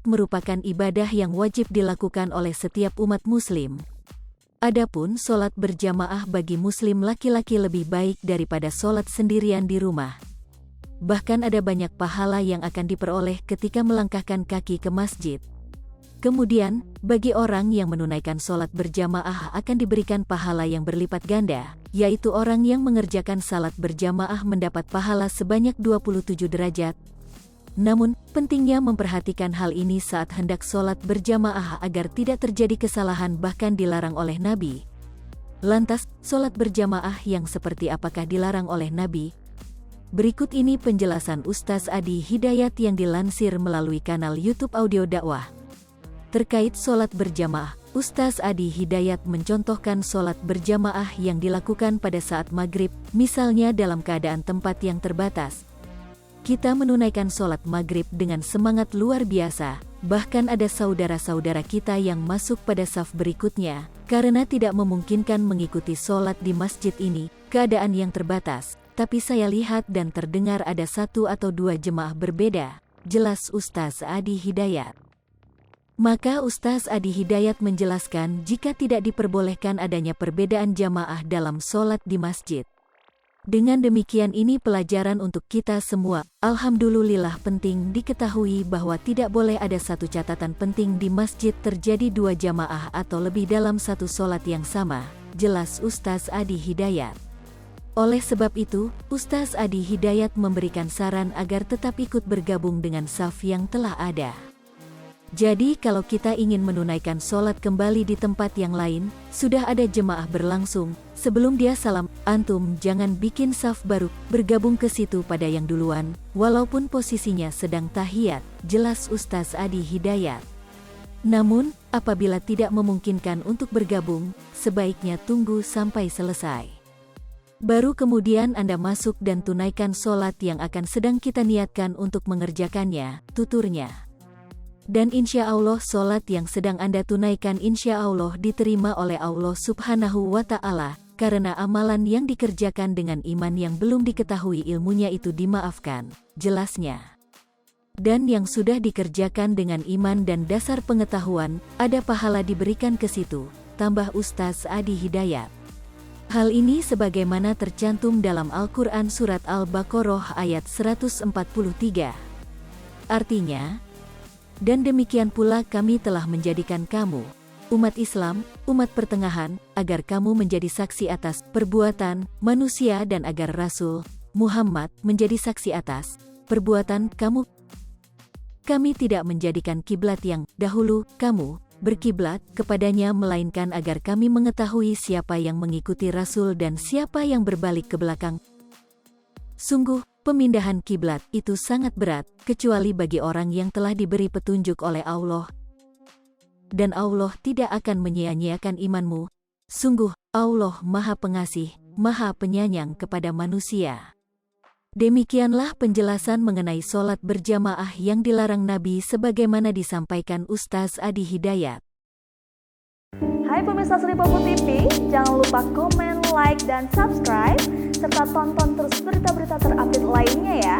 merupakan ibadah yang wajib dilakukan oleh setiap umat muslim. Adapun sholat berjamaah bagi muslim laki-laki lebih baik daripada sholat sendirian di rumah. Bahkan ada banyak pahala yang akan diperoleh ketika melangkahkan kaki ke masjid. Kemudian, bagi orang yang menunaikan sholat berjamaah akan diberikan pahala yang berlipat ganda, yaitu orang yang mengerjakan salat berjamaah mendapat pahala sebanyak 27 derajat. Namun, pentingnya memperhatikan hal ini saat hendak sholat berjamaah agar tidak terjadi kesalahan bahkan dilarang oleh Nabi. Lantas, sholat berjamaah yang seperti apakah dilarang oleh Nabi? Berikut ini penjelasan Ustaz Adi Hidayat yang dilansir melalui kanal YouTube Audio Dakwah. Terkait sholat berjamaah, Ustaz Adi Hidayat mencontohkan sholat berjamaah yang dilakukan pada saat maghrib, misalnya dalam keadaan tempat yang terbatas. Kita menunaikan sholat maghrib dengan semangat luar biasa, bahkan ada saudara-saudara kita yang masuk pada saf berikutnya, karena tidak memungkinkan mengikuti sholat di masjid ini, keadaan yang terbatas, tapi saya lihat dan terdengar ada 1 atau 2 jemaah berbeda, jelas Ustaz Adi Hidayat. Maka Ustaz Adi Hidayat menjelaskan jika tidak diperbolehkan adanya perbedaan jamaah dalam sholat di masjid. Dengan demikian ini pelajaran untuk kita semua. Alhamdulillah penting diketahui bahwa tidak boleh ada satu catatan penting di masjid terjadi 2 jamaah atau lebih dalam satu sholat yang sama, jelas Ustaz Adi Hidayat. Oleh sebab itu, Ustaz Adi Hidayat memberikan saran agar tetap ikut bergabung dengan saf yang telah ada. Jadi kalau kita ingin menunaikan sholat kembali di tempat yang lain, sudah ada jemaah berlangsung, sebelum dia salam, antum jangan bikin saf baru, bergabung ke situ pada yang duluan, walaupun posisinya sedang tahiyat, jelas Ustaz Adi Hidayat. Namun, apabila tidak memungkinkan untuk bergabung, sebaiknya tunggu sampai selesai. Baru kemudian Anda masuk dan tunaikan sholat yang akan sedang kita niatkan untuk mengerjakannya, tuturnya. Dan insya Allah sholat yang sedang Anda tunaikan insya Allah diterima oleh Allah Subhanahu wa Ta'ala, karena amalan yang dikerjakan dengan iman yang belum diketahui ilmunya itu dimaafkan, jelasnya. Dan yang sudah dikerjakan dengan iman dan dasar pengetahuan, ada pahala diberikan ke situ, tambah Ustaz Adi Hidayat. Hal ini sebagaimana tercantum dalam Al-Quran Surat Al-Baqarah ayat 143. Artinya, dan demikian pula kami telah menjadikan kamu, umat Islam, umat pertengahan, agar kamu menjadi saksi atas perbuatan manusia dan agar Rasul Muhammad menjadi saksi atas perbuatan kamu. Kami tidak menjadikan kiblat yang dahulu kamu berkiblat kepadanya melainkan agar kami mengetahui siapa yang mengikuti Rasul dan siapa yang berbalik ke belakang. Sungguh, pemindahan kiblat itu sangat berat, kecuali bagi orang yang telah diberi petunjuk oleh Allah. Dan Allah tidak akan menyia-nyiakan imanmu. Sungguh, Allah Maha Pengasih, Maha Penyayang kepada manusia. Demikianlah penjelasan mengenai sholat berjamaah yang dilarang Nabi sebagaimana disampaikan Ustaz Adi Hidayat. Hai pemirsa Sri Popo TV, jangan lupa komen, like, dan subscribe, serta tonton terus berita-berita terupdate lainnya ya.